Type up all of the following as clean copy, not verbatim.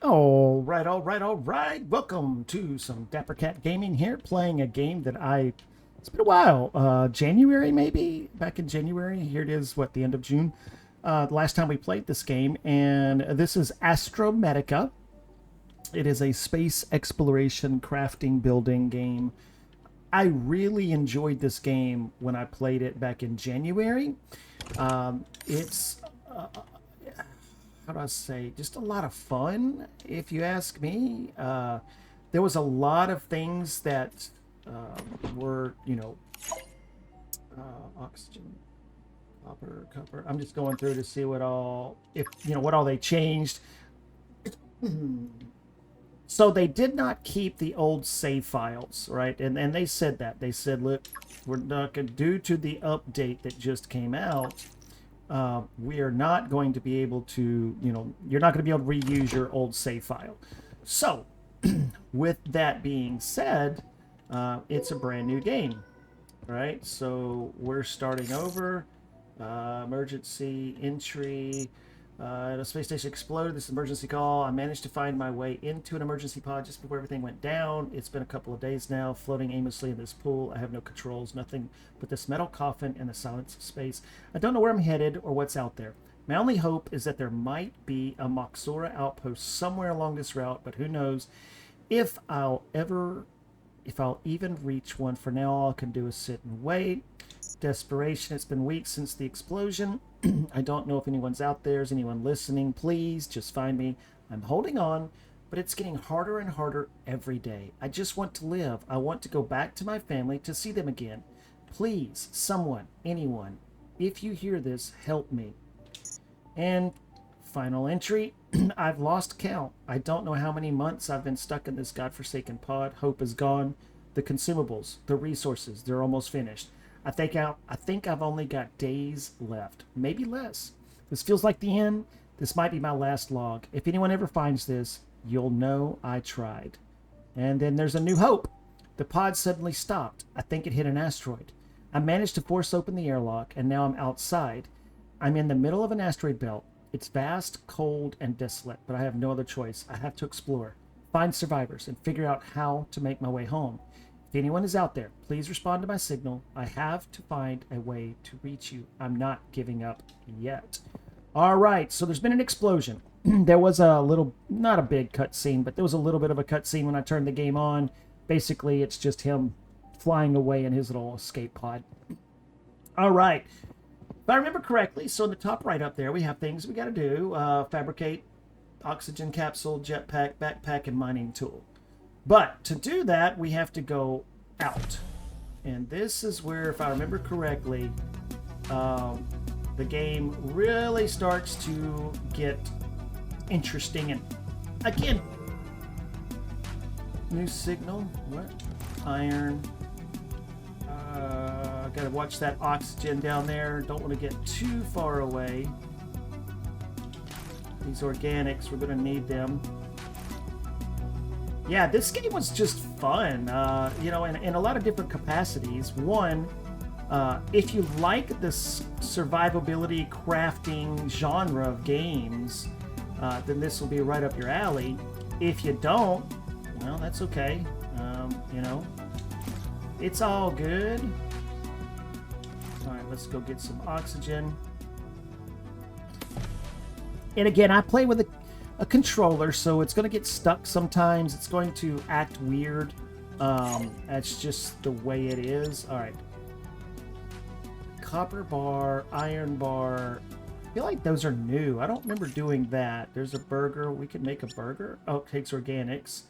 All right, all right, all right. Welcome to some Dapper Cat Gaming here, playing a game that it's been a while. January, maybe? Back in January. Here it is, what, the end of June? The last time we played this game, and this is Astrometica. It is a space exploration, crafting, building game. I really enjoyed this game when I played it back in January. It's how do I say, just a lot of fun, if you ask me. There was a lot of things that were, oxygen, copper. I'm just going through to see what all, if what all they changed. So they did not keep the old save files, right? And they said that. They said, look, we're not going due to the update that just came out. We are not going to be able to, you're not going to be able to reuse your old save file. So, with that being said, it's a brand new game, right? So we're starting over. Emergency entry. The space station exploded. This emergency call. I managed to find my way into an emergency pod just before everything went down. It's been a couple of days now, floating aimlessly in this pool. I have no controls, nothing but this metal coffin and the silence of space. I don't know where I'm headed or what's out there. My only hope is that there might be a Moxora outpost somewhere along this route, but who knows if I'll even reach one. For now, all I can do is sit and wait. Desperation. It's been weeks since the explosion. I don't know if anyone's out there. Is anyone listening? Please just find me. I'm holding on, but it's getting harder and harder every day. I just want to live. I want to go back to my family to see them again. Please, someone, anyone, if you hear this, help me. And final entry. I've lost count. I don't know how many months I've been stuck in this godforsaken pod. Hope is gone. The consumables, the resources, they're almost finished. I think I've only got days left, maybe less. This feels like the end. This might be my last log. If anyone ever finds this, you'll know I tried. And then there's a new hope. The pod suddenly stopped. I think it hit an asteroid. I managed to force open the airlock, and now I'm outside. I'm in the middle of an asteroid belt. It's vast, cold, and desolate, but I have no other choice. I have to explore, find survivors, and figure out how to make my way home. If anyone is out there, please respond to my signal. I have to find a way to reach you. I'm not giving up yet. All right, so there's been an explosion. There was a little, not a big cutscene, but there was a little bit of a cutscene when I turned the game on. Basically, it's just him flying away in his little escape pod. All right. If I remember correctly, so in the top right up there, we have things we got to do. Fabricate oxygen capsule, jetpack, backpack, and mining tool. But to do that, we have to go out. And this is where, if I remember correctly, the game really starts to get interesting. And again, new signal. What? Iron. Gotta watch that oxygen down there. Don't want to get too far away. These organics, we're gonna need them. Yeah, this game was just fun, in a lot of different capacities. One, if you like this survivability crafting genre of games, then this will be right up your alley. If you don't, well, that's okay. It's all good. All right, let's go get some oxygen. And again, I play with a controller, so it's going to get stuck sometimes. It's going to act weird. That's just the way it is. All right. Copper bar, iron bar. I feel like those are new. I don't remember doing that. There's a burger. We can make a burger. Oh, it takes organics.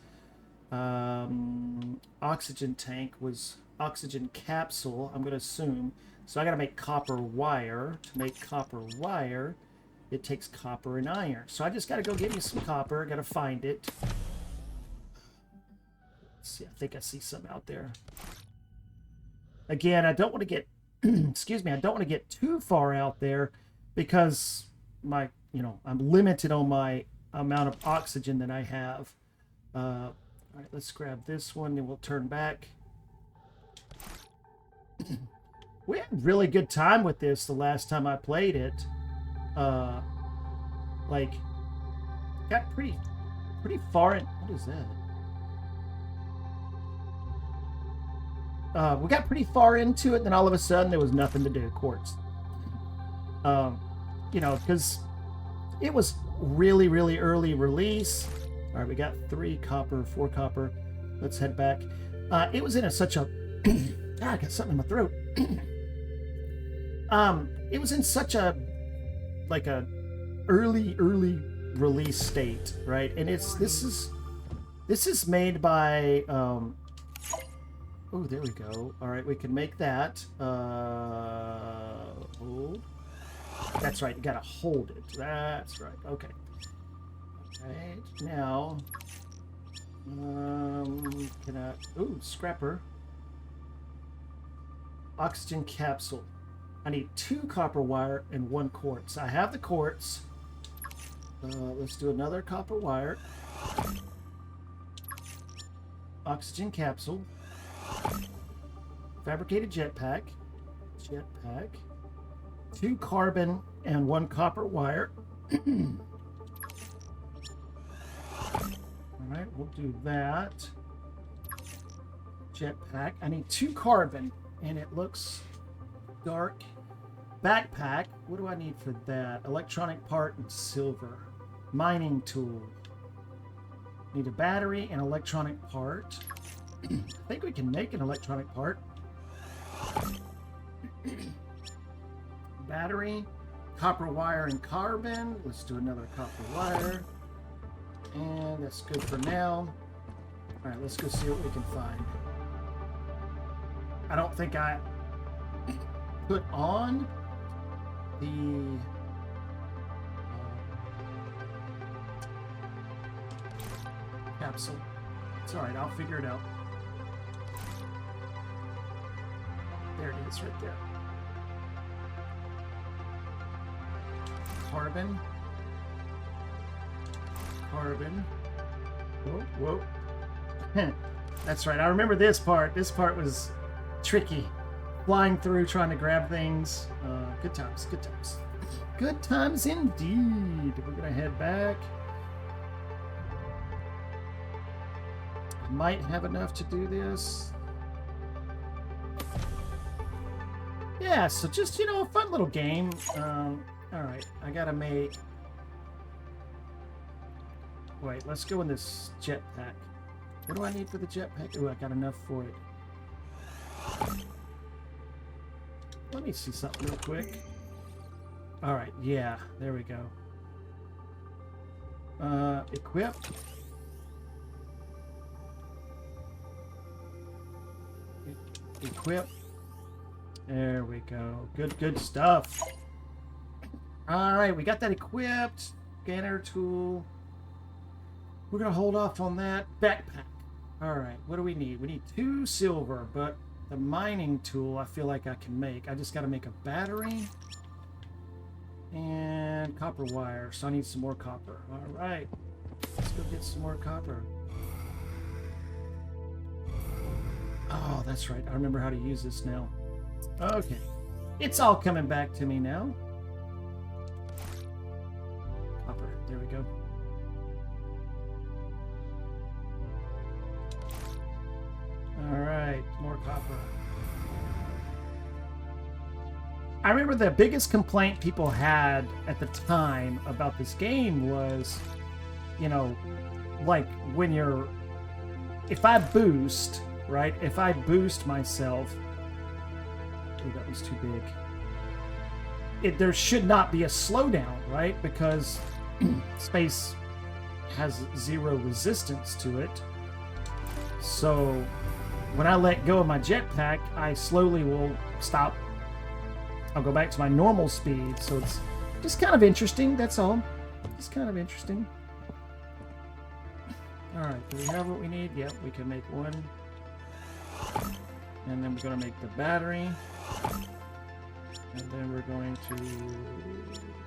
Oxygen tank was oxygen capsule, I'm going to assume. So I got to make copper wire. To make copper wire, it takes copper and iron. So I just got to go get me some copper. Got to find it. Let's see, I think I see some out there. Again, I don't want to get, excuse me, I don't want to get too far out there because I'm limited on my amount of oxygen that I have. All right, let's grab this one and we'll turn back. We had a really good time with this the last time I played it. Got pretty pretty far in. What is that? We got pretty far into it, then all of a sudden there was nothing to do. Quartz. You know, because it was really, really early release. All right, we got 3 copper, 4 copper. Let's head back. It was in such a. I got something in my throat. It was in such a early release state, right? And this is made by. Oh, there we go. All right, we can make that. Hold. That's right. You gotta hold it. That's right. Okay. Right now. Can I? Ooh, scrapper. Oxygen capsule. I need 2 copper wire and 1 quartz. I have the quartz. Let's do another copper wire. Oxygen capsule. Fabricated jetpack. Jetpack. 2 carbon and 1 copper wire. All right, we'll do that. Jetpack. I need 2 carbon, and it looks dark. Backpack. What do I need for that? Electronic part and silver. Mining tool. Need a battery and electronic part. I think we can make an electronic part. Battery. Copper wire and carbon. Let's do another copper wire. And that's good for now. All right, let's go see what we can find. I don't think I put on the capsule. It's all right, I'll figure it out. There it is, right there. Carbon. Carbon. Whoa, whoa. That's right, I remember this part. This part was tricky. Flying through, trying to grab things. Good times, good times. Good times indeed. We're gonna head back. Might have enough to do this. Yeah, so just, you know, a fun little game. All right, I gotta make... Wait, let's go in this jetpack. What do I need for the jetpack? Oh, I got enough for it. Let me see something real quick. All right, yeah, there we go. Equip. Equip. There we go. Good stuff. All right, we got that equipped. Scanner tool. We're gonna hold off on that. Backpack. All right, what do we need? We need 2 silver, but the mining tool I feel like I can make. I just got to make a battery and copper wire. So I need some more copper. All right, let's go get some more copper. Oh, that's right. I remember how to use this now. Okay, it's all coming back to me now. Copper. There we go. All right, more copper. I remember the biggest complaint people had at the time about this game was, you know, like when you're, if I boost, right? If I boost myself, oh, that was too big. There should not be a slowdown, right? Because space has 0 resistance to it. So when I let go of my jetpack, I slowly will stop. I'll go back to my normal speed. So it's just kind of interesting, that's all. Just kind of interesting. Alright, do we have what we need? Yep, we can make 1. And then we're going to make the battery. And then we're going to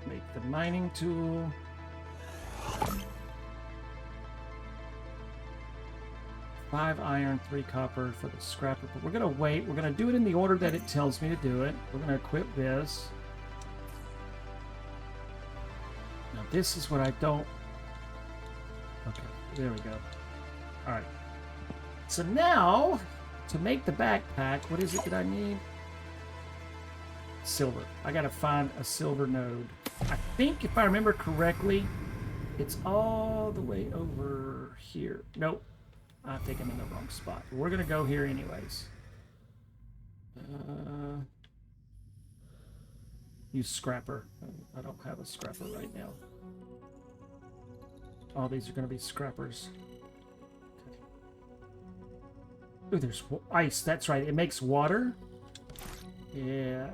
make the mining tool. 5 iron, 3 copper for the scrapper. But we're going to wait. We're going to do it in the order that it tells me to do it. We're going to equip this. Now this is what I don't... Okay, There we go. All right. So now, to make the backpack, what is it that I need? Silver. I gotta find a silver node. I think, if I remember correctly, it's all the way over here. Nope. I think I'm in the wrong spot. We're gonna go here anyways. Use scrapper. I don't have a scrapper right now. All these are gonna be scrappers. Ooh, there's ice. That's right. It makes water. Yeah.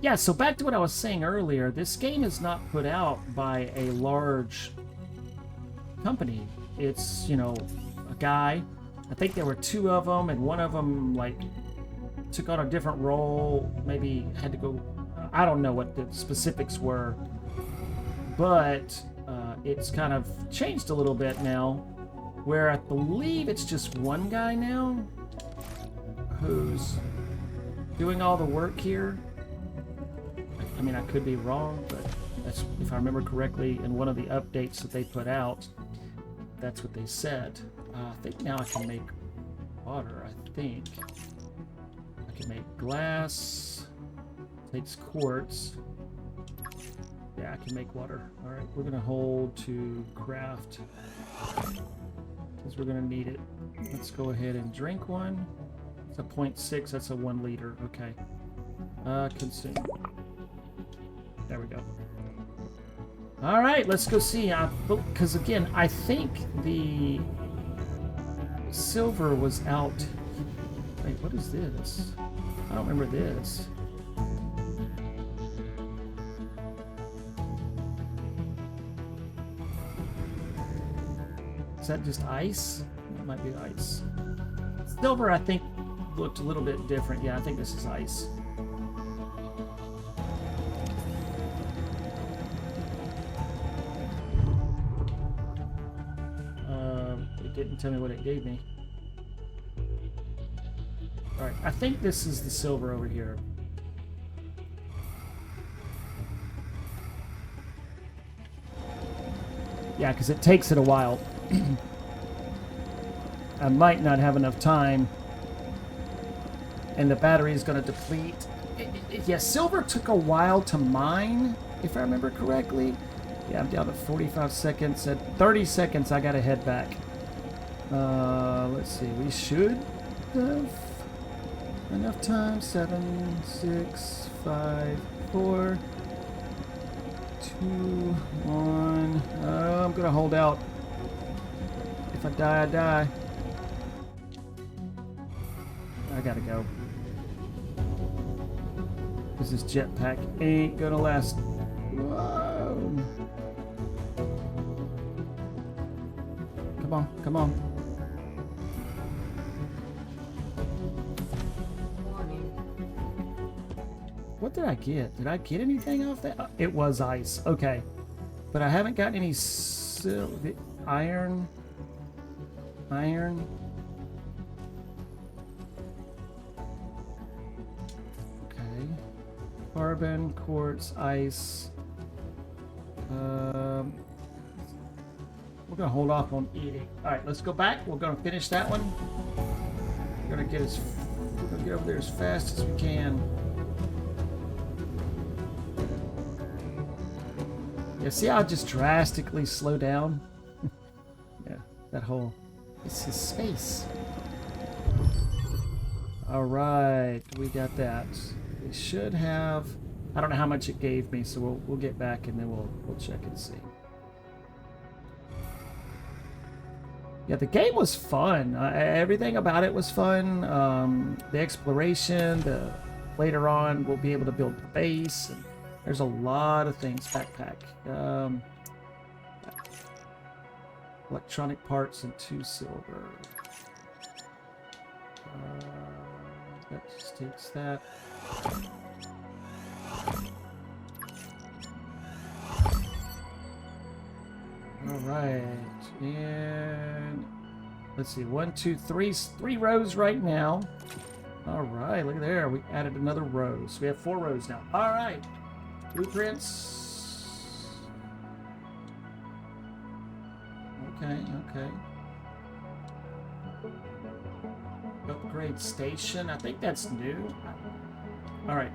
Yeah, so back to what I was saying earlier. This game is not put out by a large company. It's, you know, a guy. I think there were 2 of them, and one of them, like, took on a different role. Maybe had to go... I don't know what the specifics were. But it's kind of changed a little bit now, where I believe it's just one guy now who's doing all the work here. I mean, I could be wrong, but that's, if I remember correctly, in one of the updates that they put out, that's what they said. I think now I can make water, I think. I can make glass. Takes quartz. Yeah, I can make water. All right, we're gonna hold to craft because we're gonna need it. Let's go ahead and drink one. It's a 0.6. That's a 1 liter. Okay. Consume. There we go. All right, let's go see. Because again, I think the silver was out. Wait, what is this? I don't remember this. Is that just ice? That might be ice. Silver, I think, looked a little bit different. Yeah, I think this is ice. It didn't tell me what it gave me. Alright, I think this is the silver over here. Yeah, because it takes it a while. I might not have enough time. And the battery is going to deplete. Yeah, silver took a while to mine, if I remember correctly. Yeah, I'm down to 45 seconds. At 30 seconds, I got to head back. Let's see. We should have enough time. 7, 6, 5, 4, 2, 1. I'm going to hold out. If I die, I die. I gotta go. Because this jetpack ain't gonna last. Whoa. Come on, come on. What did I get? Did I get anything off that? It was ice. Okay. But I haven't gotten any iron. Iron. Carbon, quartz, ice. We're gonna hold off on eating. All right, let's go back. We're gonna finish that one. We're gonna get over there as fast as we can. Yeah, see how I just drastically slow down? Yeah, that whole. This is space. All right, we got that. We should have. I don't know how much it gave me, so we'll get back and then we'll check and see. Yeah, the game was fun. Everything about it was fun. The exploration. Later on, we'll be able to build the base. And there's a lot of things. Backpack. Electronic parts and 2 silver. That just takes that. All right, and let's see, 1, 2, 3 rows right now. All right, look at there, we added another row, so we have 4 rows now. All right, Blueprints. Okay, okay. Upgrade station. I think that's new. Alright.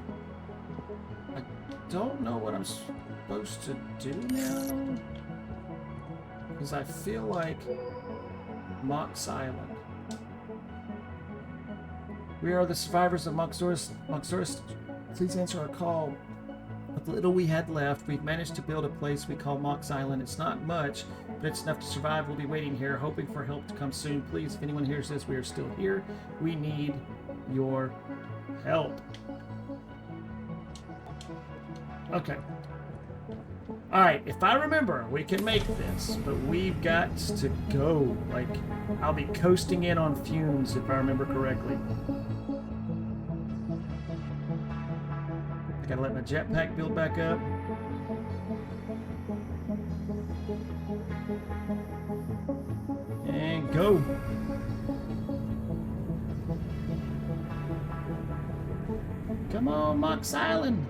I don't know what I'm supposed to do now. Because I feel like Mox Island. We are the survivors of Moxoris. Moxoris, please answer our call. With the little we had left, we've managed to build a place we call Mox Island. It's not much, but it's enough to survive. We'll be waiting here, hoping for help to come soon. Please, if anyone hears this, we are still here. We need your help. Okay. Alright, if I remember, we can make this, but we've got to go. Like, I'll be coasting in on fumes if I remember correctly. I gotta let my jetpack build back up. And go. Come on, Mox Island.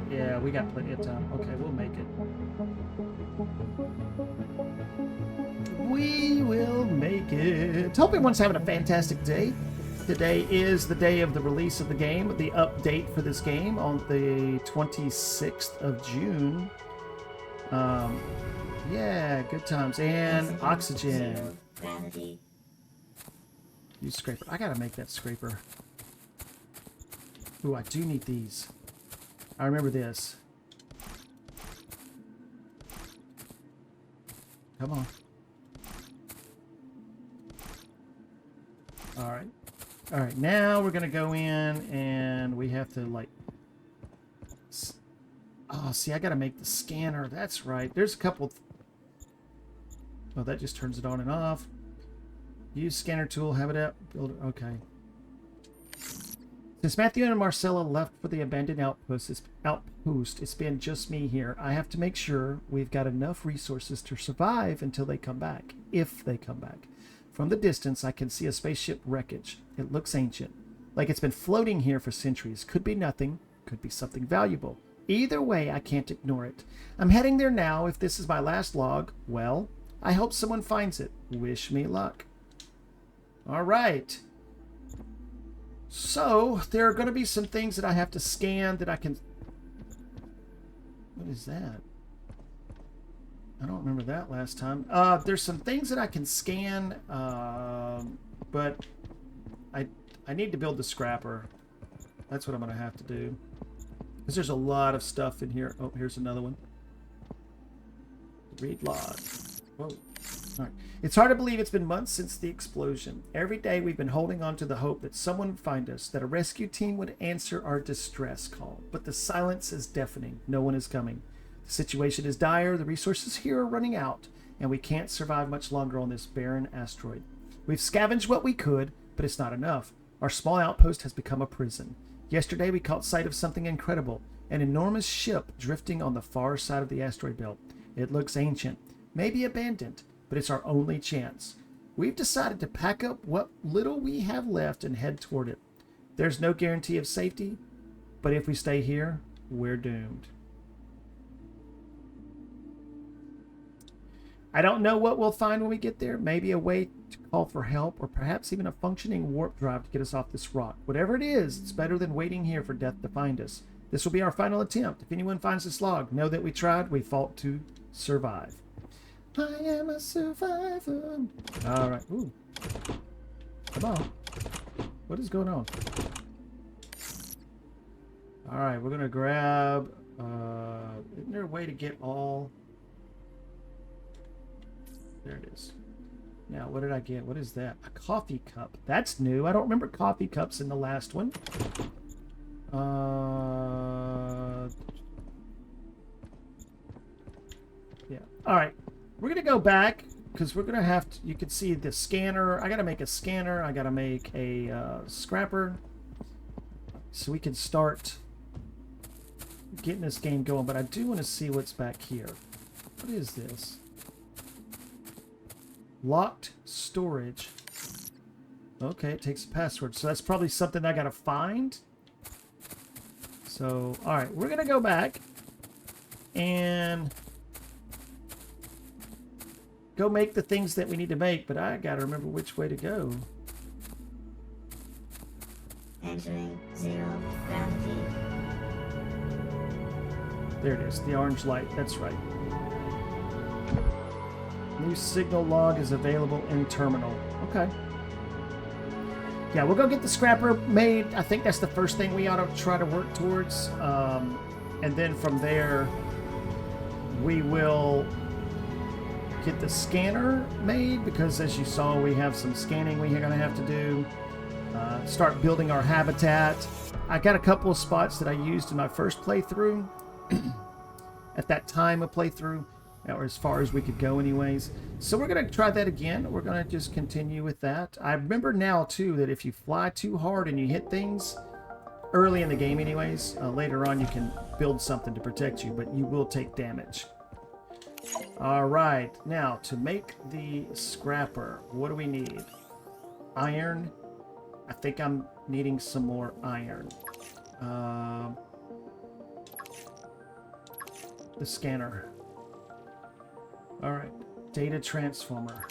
Yeah, we got plenty of time. Okay, we'll make it. We will make it. Hope everyone's having a fantastic day. Today is the day of the release of the game, the update for this game on the 26th of June. Yeah, good times. And oxygen. Use scraper. I gotta make that scraper. Ooh, I do need these. I remember this. Come on. Alright. Alright, now we're going to go in and we have to, like... Oh, see, I got to make the scanner. That's right. There's a couple... Oh, that just turns it on and off. Use scanner tool, have it up, build it. Okay. Since Matthew and Marcella left for the abandoned outpost, it's been just me here. I have to make sure we've got enough resources to survive until they come back, if they come back. From the distance, I can see a spaceship wreckage. It looks ancient, like it's been floating here for centuries. Could be nothing, could be something valuable. Either way, I can't ignore it. I'm heading there now. If this is my last log, well, I hope someone finds it. Wish me luck. All right. So, there are going to be some things that I have to scan that I can... What is that? I don't remember that last time. There's some things that I can scan, but I need to build the scrapper. That's what I'm going to have to do. Because there's a lot of stuff in here. Oh, here's another one. Read log. Whoa. All right. It's hard to believe it's been months since the explosion. Every day we've been holding on to the hope that someone would find us, that a rescue team would answer our distress call. But the silence is deafening. No one is coming. The situation is dire. The resources here are running out, and we can't survive much longer on this barren asteroid. We've scavenged what we could, but it's not enough. Our small outpost has become a prison. Yesterday we caught sight of something incredible, an enormous ship drifting on the far side of the asteroid belt. It looks ancient, maybe abandoned, but it's our only chance. We've decided to pack up what little we have left and head toward it. There's no guarantee of safety, but if we stay here, we're doomed. I don't know what we'll find when we get there. Maybe a way to call for help, or perhaps even a functioning warp drive to get us off this rock. Whatever it is, it's better than waiting here for death to find us. This will be our final attempt. If anyone finds this log, know that we tried, we fought to survive. I am a survivor. All right. Ooh. Come on. What is going on? All right, we're gonna grab. Isn't there a way to get all? There it is. Now, what did I get? What is that? A coffee cup. That's new. I don't remember coffee cups in the last one. Yeah. All right. We're going to go back because we're going to have to... You can see the scanner. I got to make a scanner. I got to make a scrapper. So we can start getting this game going. But I do want to see what's back here. What is this? Locked storage. Okay, it takes a password. So that's probably something I gotta find. So, alright, we're gonna go back. and go make the things that we need to make, but I gotta remember which way to go. Entering 0 gravity. There it is, the orange light, that's right. New signal log is available in terminal. Okay. Yeah, we'll go get the scrapper made. I think that's the first thing we ought to try to work towards. And then from there, we will get the scanner made, because as you saw, we have some scanning we're going to have to do. Start building our habitat. I got a couple of spots that I used in my first playthrough. At that time of playthrough, or as far as we could go anyways. So we're going to try that again. We're going to just continue with that. I remember now, too, that if you fly too hard and you hit things, early in the game anyways, later on you can build something to protect you, but you will take damage. All right, now to make the scrapper, what do we need? Iron. I think I'm needing some more iron. The scanner. All right, data transformer.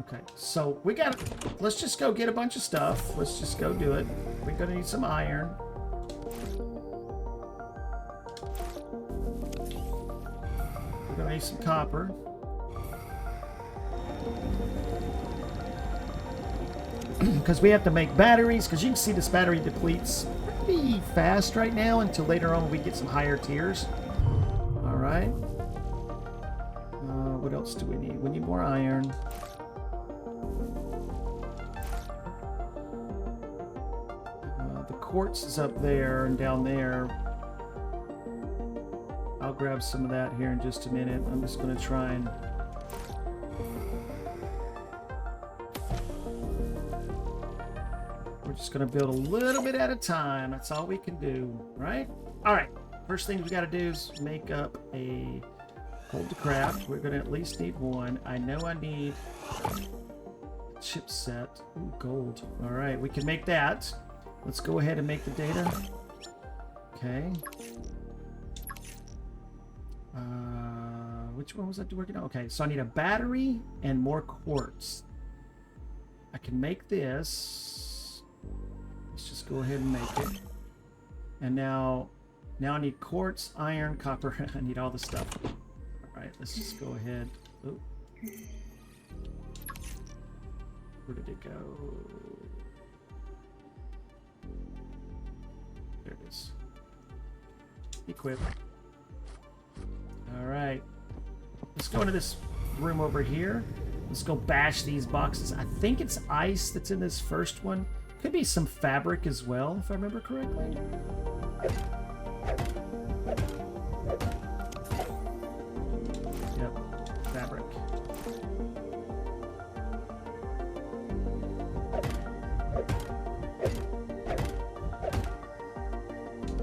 Okay, so we got, let's just go get a bunch of stuff. Let's just go do it. We're gonna need some iron. We're gonna need some copper. Because we have to make batteries, because you can see this battery depletes pretty fast right now until later on we get some higher tiers. All right. What else do we need? We need more iron. The quartz is up there and down there. I'll grab some of that here in just a minute. I'm just going to try and... We're just going to build a little bit at a time. That's all we can do, right? All right. First thing we got to do is make up a hold to craft. We're going to at least need one. I know I need a chipset. Ooh, gold. All right. We can make that. Let's go ahead and make the data. Okay. Which one was I working on? Okay, so I need a battery and more quartz. I can make this. Let's just go ahead and make it. And now I need quartz, iron, copper. I need all the stuff. All right, let's just go ahead. Ooh. Where did it go? There it is. Equip. All right. Let's go into this room over here. Let's go bash these boxes. I think it's ice that's in this first one. Could be some fabric as well, if I remember correctly. Yep, fabric.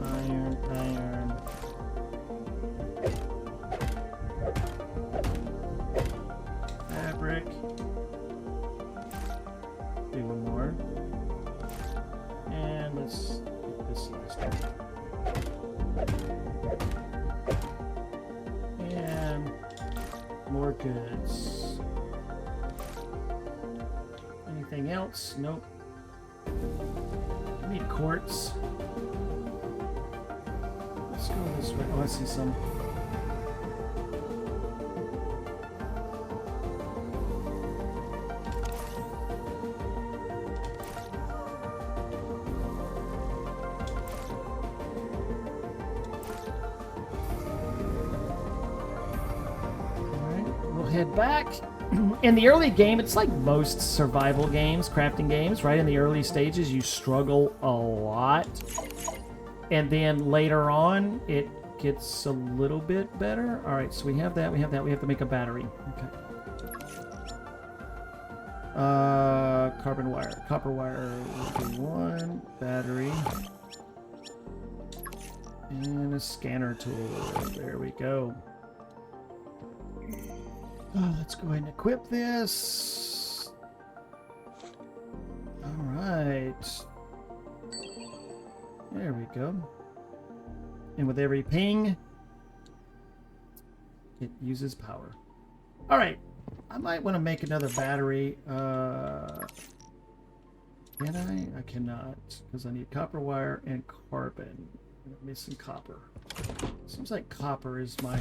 Iron, iron. Fabric. Do one more. And let's get this last one. And more goods. Anything else? Nope. I need quartz. Let's go this way. Oh, I see some. Head back. In the early game, it's like most survival games, crafting games, right? In the early stages, you struggle a lot. And then later on, it gets a little bit better. All right, so we have that, we have that. We have to make a battery. Okay. Carbon wire. Copper wire. One. Battery. And a scanner tool. There we go. Oh, let's go ahead and equip this. All right. There we go. And with every ping, it uses power. All right. I might want to make another battery. Can I? I cannot, because I need copper wire and carbon. I'm missing copper. Seems like copper is my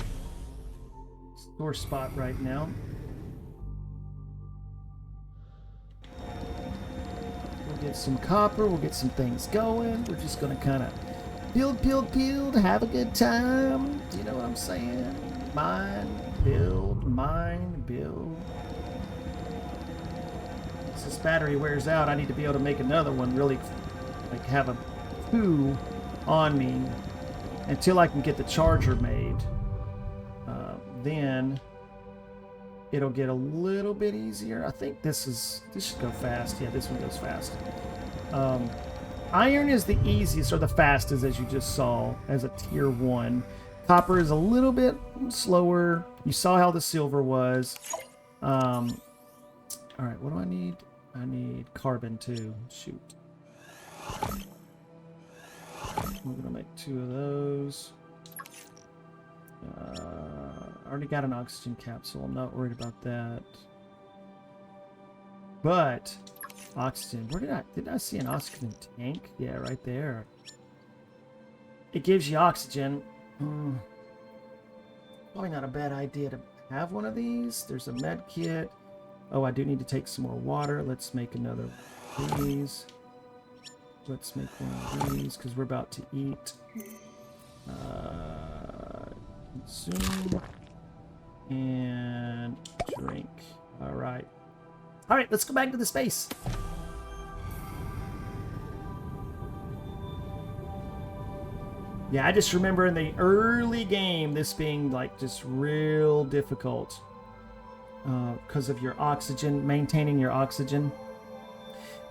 sore spot right now. We'll get some copper. We'll get some things going. We're just going to kind of build, have a good time. You know what I'm saying? Mine, build, mine, build. As this battery wears out, I need to be able to make another one, really, like have a two on me until I can get the charger made. Then it'll get a little bit easier. I think this should go fast. Yeah, this one goes fast. Iron is the easiest or the fastest, as you just saw, as a tier 1. Copper is a little bit slower. You saw how the silver was. All right, what do I need? I need carbon too. Shoot. We're gonna make 2 of those. I already got an oxygen capsule. I'm not worried about that. But oxygen. Where did I see an oxygen tank? Yeah, right there. It gives you oxygen. Probably not a bad idea to have one of these. There's a med kit. Oh, I do need to take some more water. Let's make another of these. Let's make one of these because we're about to eat. Consume and drink. All right. All right, let's go back to the space. Yeah, I just remember in the early game this being like just real difficult because of your oxygen, maintaining your oxygen,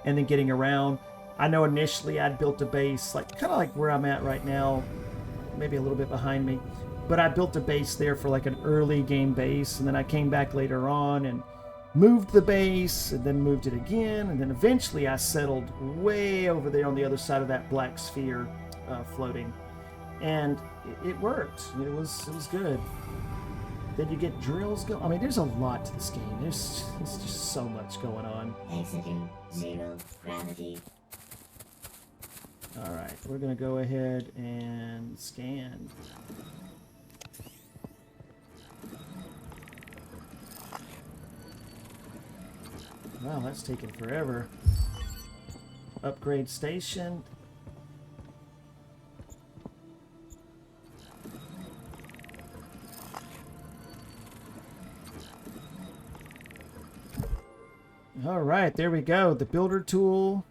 and then getting around. I know initially I'd built a base like kind of like where I'm at right now, maybe a little bit behind me, but I built a base there for like an early game base, and then I came back later on and moved the base, and then moved it again, and then eventually I settled way over there on the other side of that black sphere floating. And it worked. It was good. Then you get drills going. I mean, there's a lot to this game. There's just so much going on. Exiting 0 gravity. All right, we're gonna go ahead and scan. Wow, that's taking forever. Upgrade station. All right, there we go. The builder tool.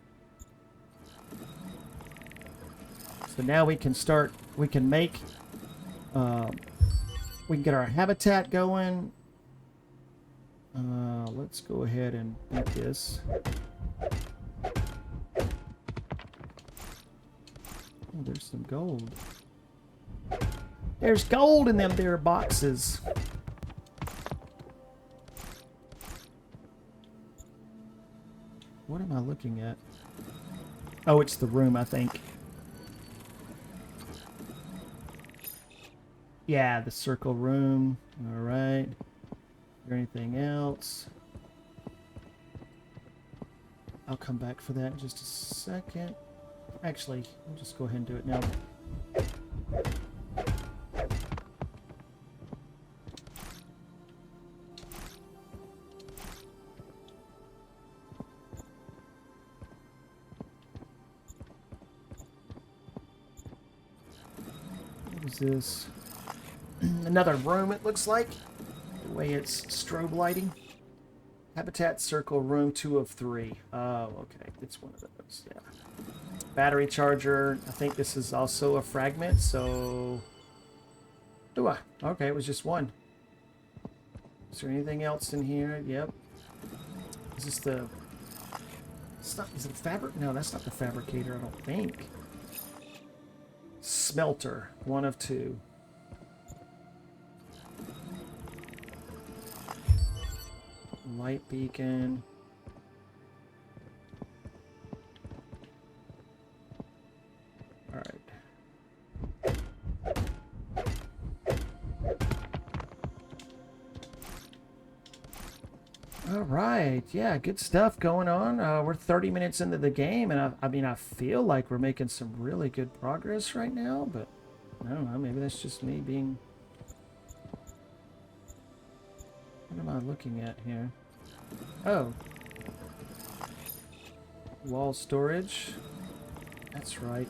So now we can start, we can make, we can get our habitat going. Let's go ahead and beat this. Oh, there's some gold. There's gold in them there boxes. What am I looking at? Oh, it's the room, I think. Yeah, the circle room. All right. Is there anything else? I'll come back for that in just a second. Actually, I'll just go ahead and do it now. What is this? Another room, it looks like. The way it's strobe lighting. Habitat circle room 2 of 3. Oh, okay. It's one of those, yeah. Battery charger. I think this is also a fragment, so... Ooh, okay, it was just one. Is there anything else in here? Yep. Is this the... It's not, is it a fabric? No, that's not the fabricator, I don't think. Smelter. 1 of 2. Light beacon. All right. All right, yeah, good stuff going on. We're 30 minutes into the game, and I mean, I feel like we're making some really good progress right now, but I don't know, maybe that's just me being... What am I looking at here? Oh. Wall storage. That's right.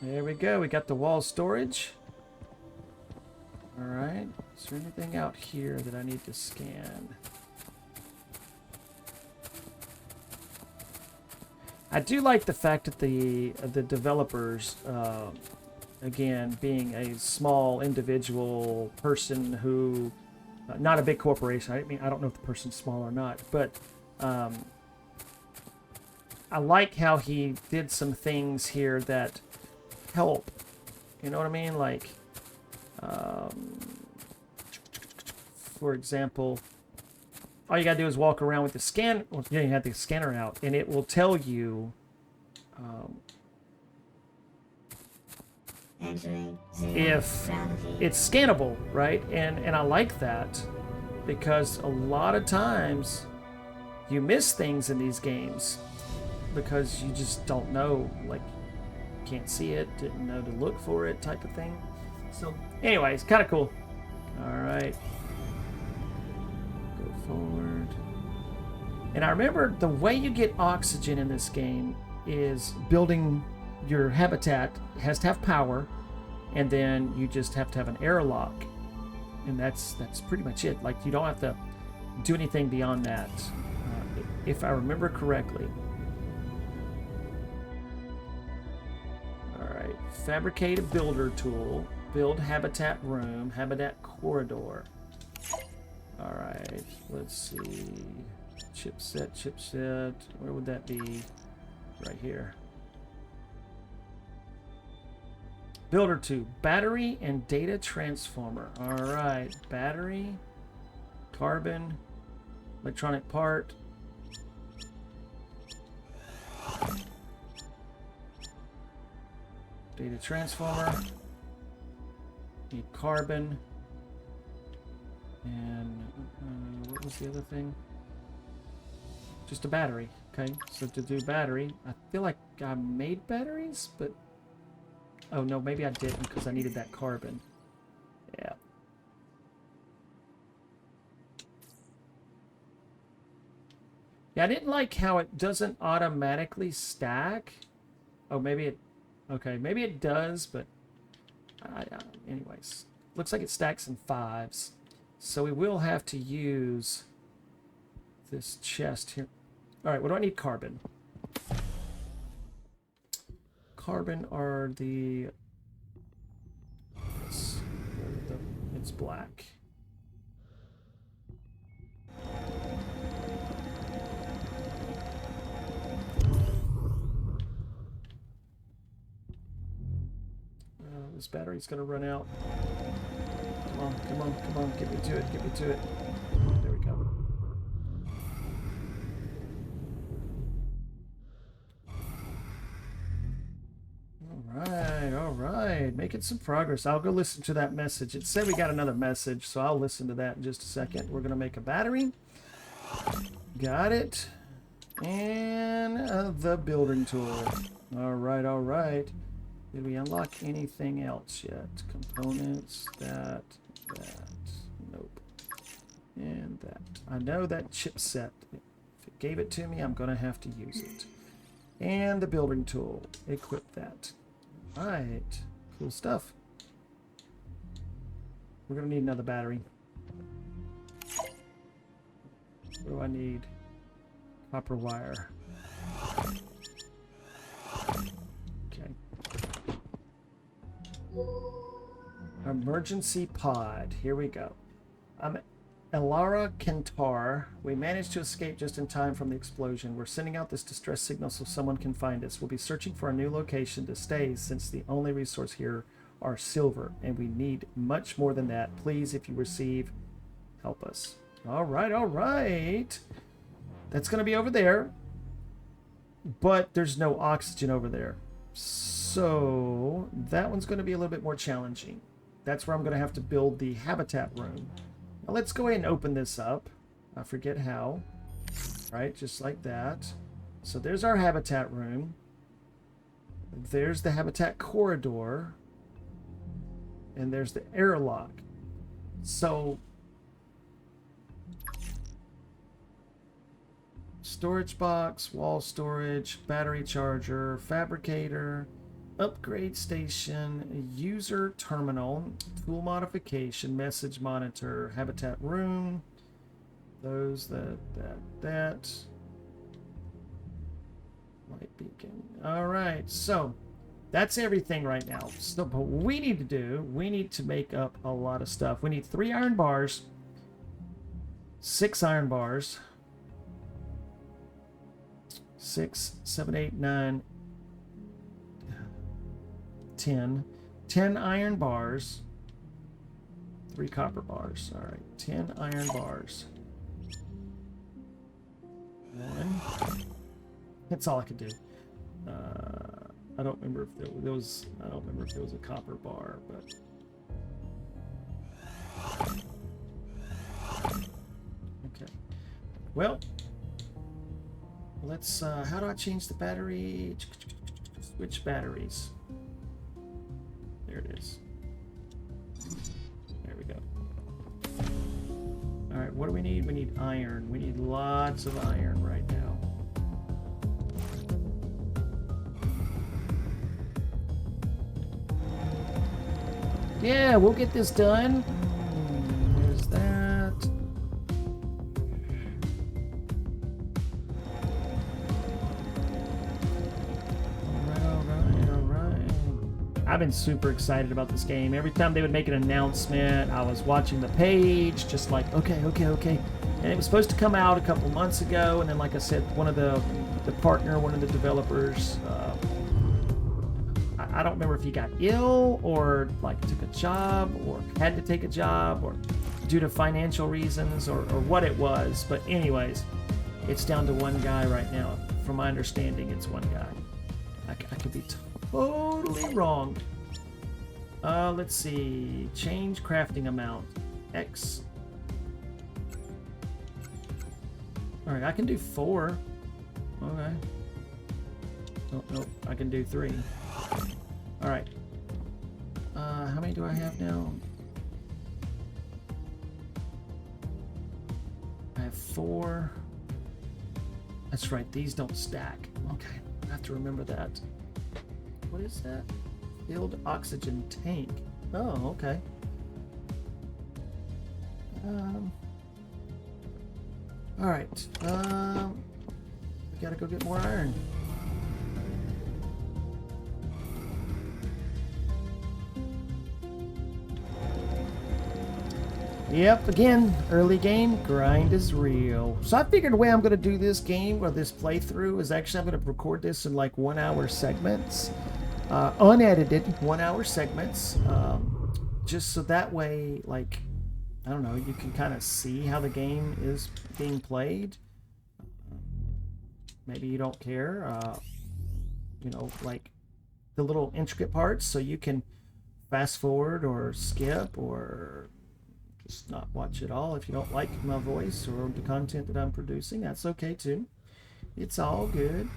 There we go, we got the wall storage. Alright, is there anything out here that I need to scan? I do like the fact that the developers, again, being a small individual person who, not a big corporation. I mean, I don't know if the person's small or not, but I like how he did some things here that help. You know what I mean? Like, for example, all you gotta do is walk around with the scan. Well, you have the scanner out, and it will tell you. If it's scannable, right? And I like that because a lot of times you miss things in these games because you just don't know, like, can't see it, didn't know to look for it, type of thing. So, anyways, kind of cool. All right, go forward. And I remember the way you get oxygen in this game is building your habitat. It has to have power, and then you just have to have an airlock, and that's pretty much it. Like, you don't have to do anything beyond that, if I remember correctly. All right, fabricate a builder tool, build habitat room, habitat corridor. All right, let's see, chipset. Where would that be? Right here. Builder 2, battery and data transformer. All right, battery, carbon, electronic part. Data transformer. Need carbon. And what was the other thing? Just a battery. Okay, so to do battery, I feel like I made batteries, but oh no, maybe I didn't because I needed that carbon. Yeah. Yeah, I didn't like how it doesn't automatically stack. Oh, maybe it... Okay, maybe it does, but... anyways. Looks like it stacks in 5s. So we will have to use this chest here. Alright, what do I need? Carbon. Carbon are the... It's black. This battery's gonna run out. Come on, get me to it, There we go. All right, making some progress. I'll go listen to that message. It said we got another message, so I'll listen to that in just a second. We're gonna make a battery. Got it. And the building tool. All right. Did we unlock anything else yet? Components, that, nope. And that. I know that chipset. If it gave it to me, I'm gonna have to use it. And the building tool. Equip that. All right, cool stuff. We're gonna need another battery. What do I need? Copper wire. Emergency pod. Here we go. I'm Elara Kentar. We managed to escape just in time from the explosion. We're sending out this distress signal so someone can find us. We'll be searching for a new location to stay since the only resource here are silver, and we need much more than that. Please, if you receive, help us. All right. That's going to be over there, but there's no oxygen over there. So that one's going to be a little bit more challenging. that's where I'm going to have to build the habitat room. Now let's go ahead and open this up. I forget how. Right, just like that. So there's our habitat room. There's the habitat corridor. And there's the airlock. So storage box, wall storage, battery charger, fabricator, upgrade station, user terminal, tool modification, message monitor, habitat room, those, that. Light beacon. All right, so that's everything right now. So, but what we need to do, we need to make up a lot of stuff. We need 3 iron bars, 6 iron bars, 6, 7, 8, 9, 10. 10 iron bars, 3 copper bars. All right, 10 iron bars. 1. That's all I could do. I don't remember if there was. I don't remember if there was a copper bar, but. Okay. Well, let's. How do I change the battery? Switch batteries. There it is. There we go. All right. What do we need? We need iron. We need lots of iron right now. Yeah, we'll get this done. There's that. All right. I've been super excited about this game. Every time they would make an announcement, I was watching the page, just like, okay. And it was supposed to come out a couple months ago, and then, like I said, one of the developers, I don't remember if he got ill or like took a job or had to take a job or due to financial reasons or what it was. But anyways, it's down to one guy right now. From my understanding, it's one guy. I could be totally wrong. Let's see. Change crafting amount. X. All right, I can do 4. Okay. Oh, nope, I can do 3. All right. How many do I have now? I have 4. That's right. These don't stack. Okay. I have to remember that. What is that? Filled oxygen tank. Oh, okay. All right. We gotta go get more iron. Yep, again, early game, grind is real. So I figured the way I'm going to do this game, or this playthrough, is actually I'm going to record this in like 1-hour segments. Unedited 1-hour segments. Just so that way, like, I don't know, you can kind of see how the game is being played. Maybe you don't care. You know, like the little intricate parts, so you can fast forward or skip or just not watch it all. If you don't like my voice or the content that I'm producing, that's okay too. It's all good.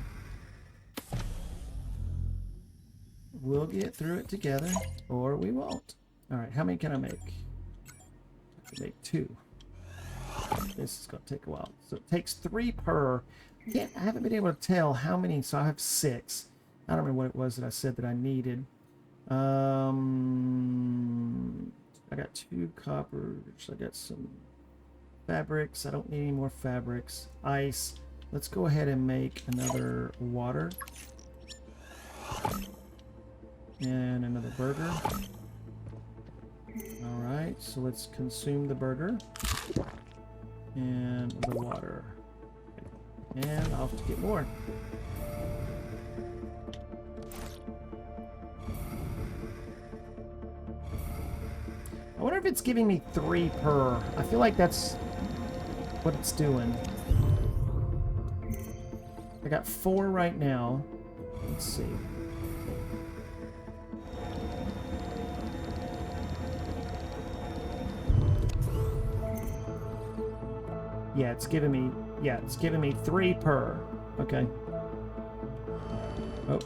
We'll get through it together, or we won't. All right, how many can I make? I can make 2. This is going to take a while. So it takes 3 per. Again, I haven't been able to tell how many, so I have 6. I don't remember what it was that I said that I needed. I got 2 coppers. I got some fabrics. I don't need any more fabrics. Ice. Let's go ahead and make another water. And another burger. Alright, so let's consume the burger. And the water. And off to get more. I wonder if it's giving me 3 per. I feel like that's what it's doing. I got 4 right now. Let's see. Yeah, it's giving me, it's giving me 3 per. Okay. Oh,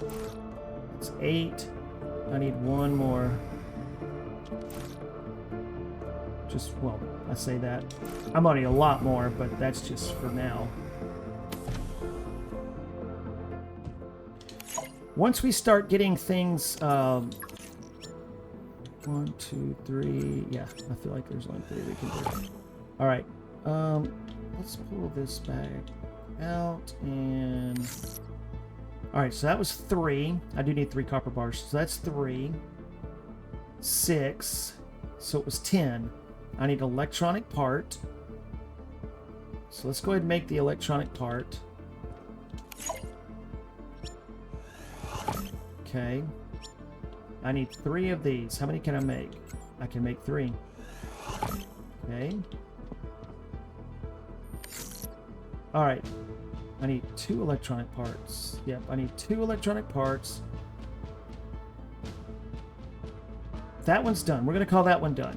it's 8. I need 1 more. Just, well, I say that. I'm gonna need a lot more, but that's just for now. Once we start getting things, 1, 2, 3, yeah, I feel like there's only 3 we can do. All right, let's pull this back out and, all right, so that was 3. I do need 3 copper bars, so that's 3, 6, so it was 10. I need an electronic part, so let's go ahead and make the electronic part. Okay. I need 3 of these. How many can I make? I can make 3. Okay. Alright. I need 2 electronic parts. Yep, I need 2 electronic parts. That one's done. We're going to call that one done.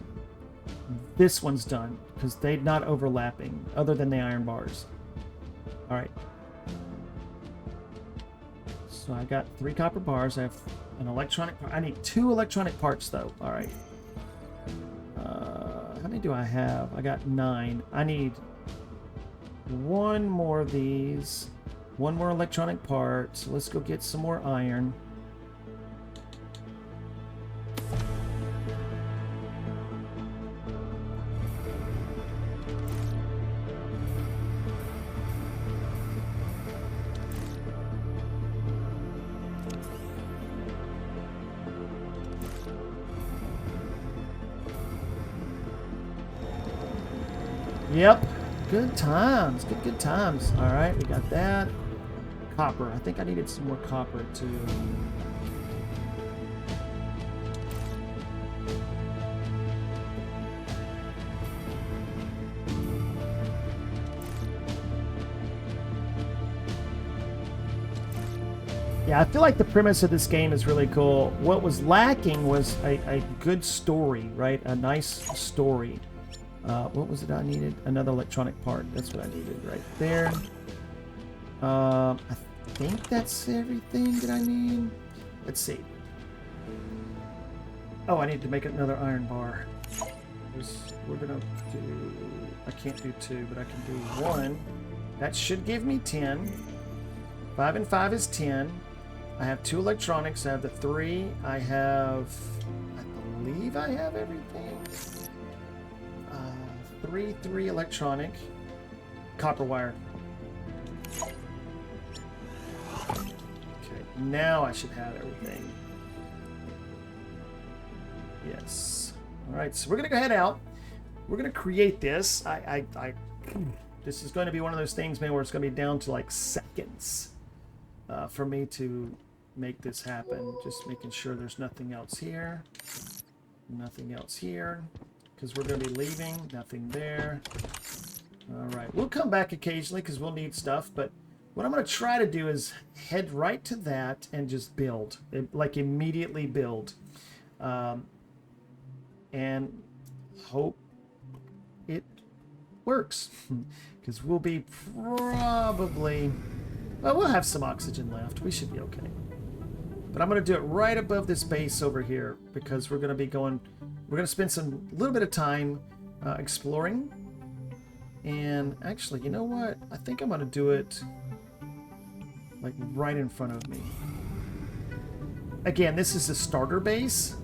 This one's done, because they're not overlapping, other than the iron bars. Alright. So I got 3 copper bars. I have an electronic part. I need 2 electronic parts, though. All right. How many do I have? I got 9. I need 1 more of these. 1 more electronic part. So let's go get some more iron. Yep. Good times. Good times. All right, we got that. Copper. I think I needed some more copper, too. Yeah, I feel like the premise of this game is really cool. What was lacking was a good story, right? A nice story. What was it I needed? Another electronic part. That's what I needed right there. I think that's everything that I need. Let's see. Oh, I need to make another iron bar. We're gonna do... I can't do 2, but I can do 1. That should give me 10. 5 and 5 is 10. I have 2 electronics. I have the 3. I have... I believe I have everything. 3 electronic. Copper wire. Okay, now I should have everything. Yes. All right, so we're gonna go head out. We're gonna create this. This is going to be one of those things, man, where it's gonna be down to like seconds for me to make this happen. Just making sure there's nothing else here. Nothing else here. Because we're going to be leaving. Nothing there. Alright. We'll come back occasionally because we'll need stuff. But what I'm going to try to do is head right to that and just build. Like immediately build. And hope it works. Because we'll be probably... Well, we'll have some oxygen left. We should be okay. But I'm going to do it right above this base over here. Because we're going to be going... We're going to spend a little bit of time exploring. And actually, you know what? I think I'm going to do it like right in front of me. Again, this is the starter base.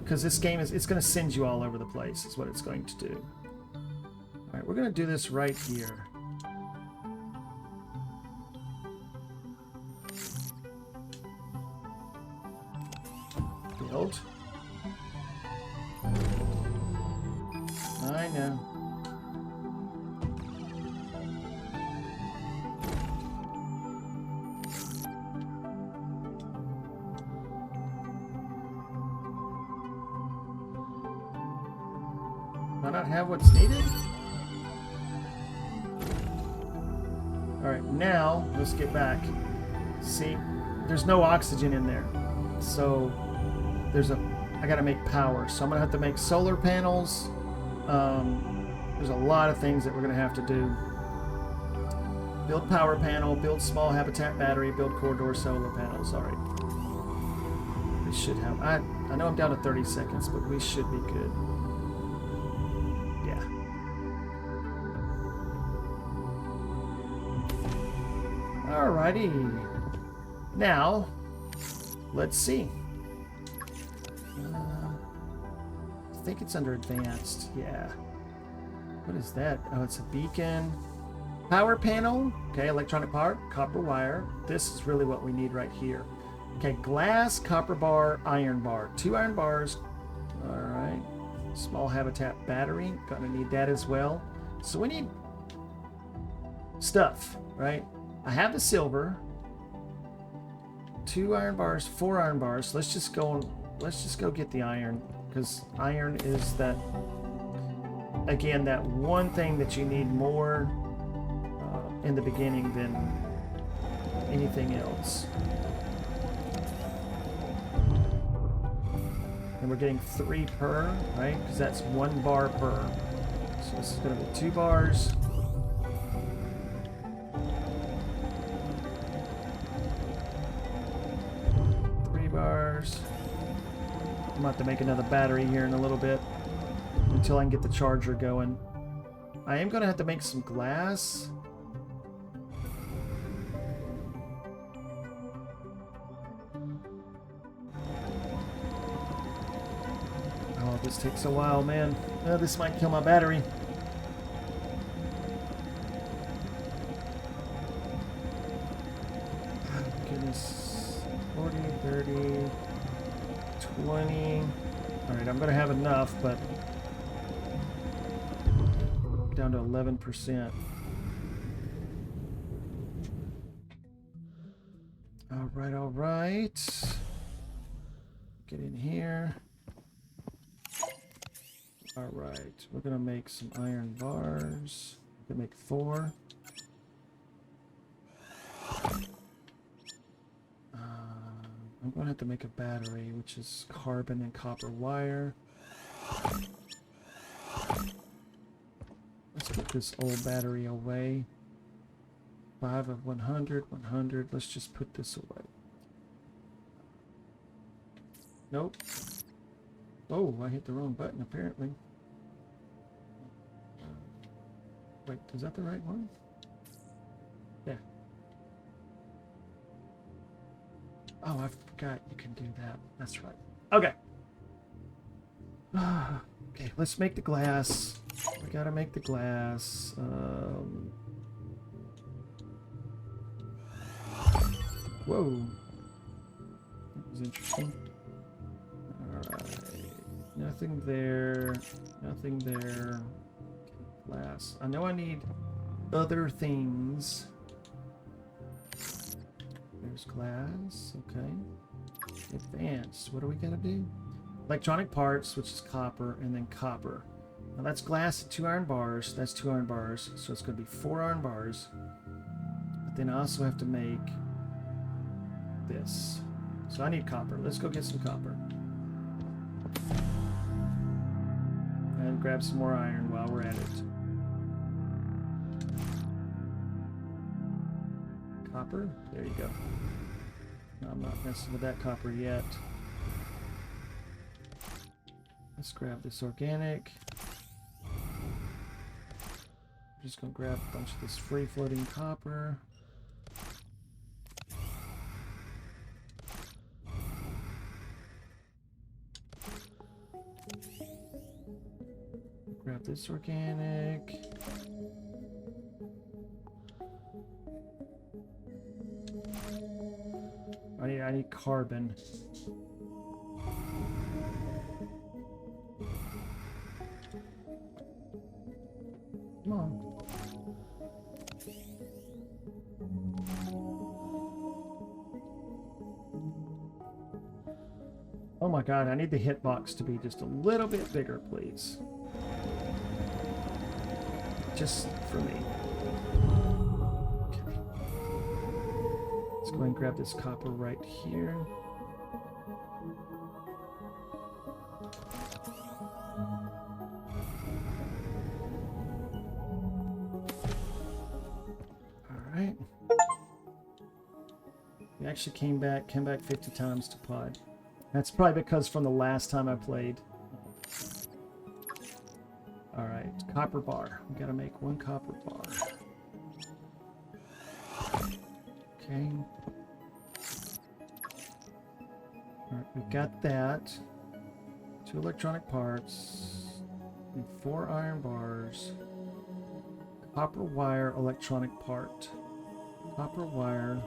Because this game it's going to send you all over the place is what it's going to do. All right, we're going to do this right here. Build. I know. Do I not have what's needed? Alright, now let's get back. See, there's no oxygen in there. So I gotta make power. So I'm gonna have to make solar panels. There's a lot of things that we're going to have to do. Build power panel, build small habitat battery, build corridor solar panels. All right. We should have... I know I'm down to 30 seconds, but we should be good. Yeah. Alrighty. Now, let's see. I think it's under advanced. Yeah. What is that? Oh, it's a beacon. Power panel. Okay, electronic part, copper wire. This is really what we need right here. Okay, glass, copper bar, iron bar. 2 iron bars. All right. Small habitat battery. Gonna need that as well. So we need stuff, right? I have the silver. 2 iron bars, 4 iron bars. Let's just go get the iron, because iron is that, again, that one thing that you need more in the beginning than anything else. And we're getting 3 per, right? Because that's 1 bar per. So this is going to be 2 bars. Bars. I'm about to make another battery here in a little bit until I can get the charger going. I am going to have to make some glass. Oh, this takes a while, man. Oh, this might kill my battery. Oh, goodness. 40, 30, 20. Alright, I'm going to have enough, but down to 11%. Alright, alright. Get in here. Alright, we're going to make some iron bars. We're going to make 4. I'm going to have to make a battery, which is carbon and copper wire. Let's put this old battery away. 5 of 100, 100. Let's just put this away. Nope. Oh, I hit the wrong button, apparently. Wait, is that the right one? Yeah. Oh, I forgot you can do that. That's right. Okay. Okay, let's make the glass. We gotta make the glass. Whoa. That was interesting. Alright. Nothing there. Nothing there. Okay, glass. I know I need other things. There's glass. Okay. Advanced. What do we gotta do? Electronic parts, which is copper, and then copper. Now that's glass at 2 iron bars. That's 2 iron bars. So it's going to be 4 iron bars. But then I also have to make this. So I need copper. Let's go get some copper. And grab some more iron while we're at it. Copper? There you go. No, I'm not messing with that copper yet. Let's grab this organic. I'm just going to grab a bunch of this free-floating copper. Grab this organic. I need carbon. Come on. Oh my god, I need the hitbox to be just a little bit bigger, please. Just for me. Okay. Let's go ahead and grab this copper right here. We actually came back 50 times to pod. That's probably because from the last time I played. Alright, copper bar. We gotta make one copper bar. Okay. Alright, we've got that. 2 electronic parts. And 4 iron bars. Copper wire electronic part. Copper wire.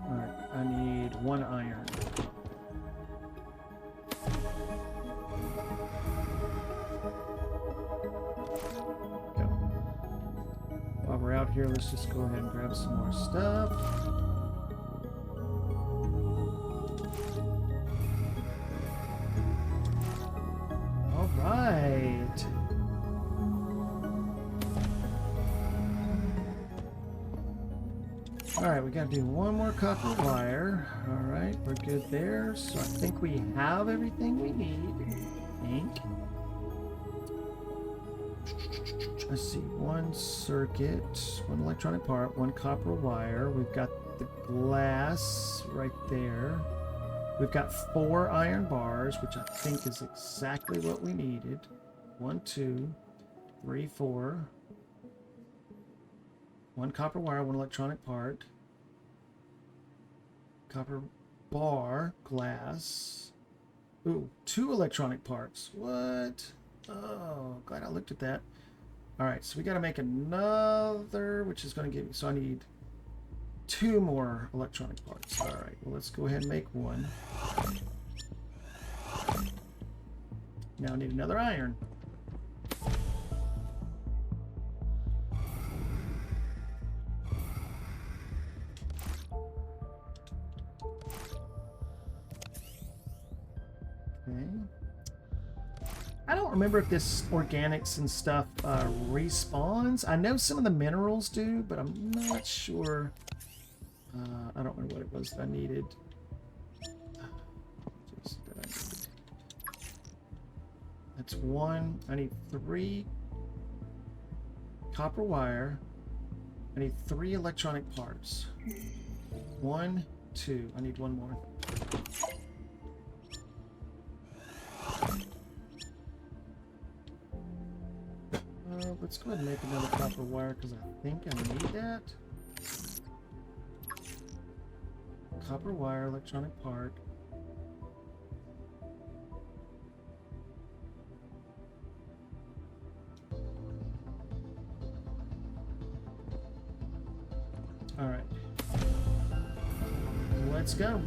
Alright, I need 1 iron. Go. While we're out here, let's just go ahead and grab some more stuff. All right. All right, we got to do one more copper wire. All right, we're good there. So I think we have everything we need. Let's see, 1 circuit, 1 electronic part, 1 copper wire. We've got the glass right there. We've got 4 iron bars, which I think is exactly what we needed. 1, 2, 3, 4. 1 copper wire, 1 electronic part. Copper bar, glass. Ooh, 2 electronic parts. What? Oh, glad I looked at that. All right, so we got to make another, which is going to give me, so I need 2 more electronic parts. All right, well, let's go ahead and make 1. Now I need another iron. Okay. I don't remember if this organics and stuff respawns. I know some of the minerals do, but I'm not sure. I don't remember what it was that I needed. That's 1. I need 3 copper wire. I need 3 electronic parts. 1, 2. I need 1 more. Let's go ahead and make another copper wire because I think I need that. Copper wire, electronic part. All right. Let's go.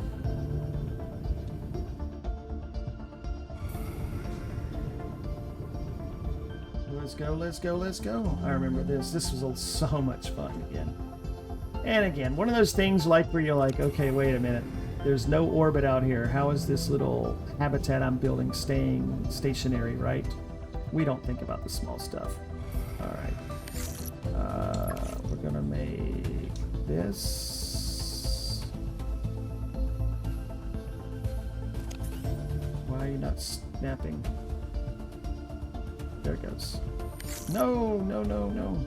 Let's go, let's go, let's go. I remember this. This was so much fun again. And again, one of those things like where you're like, okay, wait a minute. There's no orbit out here. How is this little habitat I'm building staying stationary, right? We don't think about the small stuff. All right. We're going to make this. Why are you not snapping? There it goes. No, no, no, no.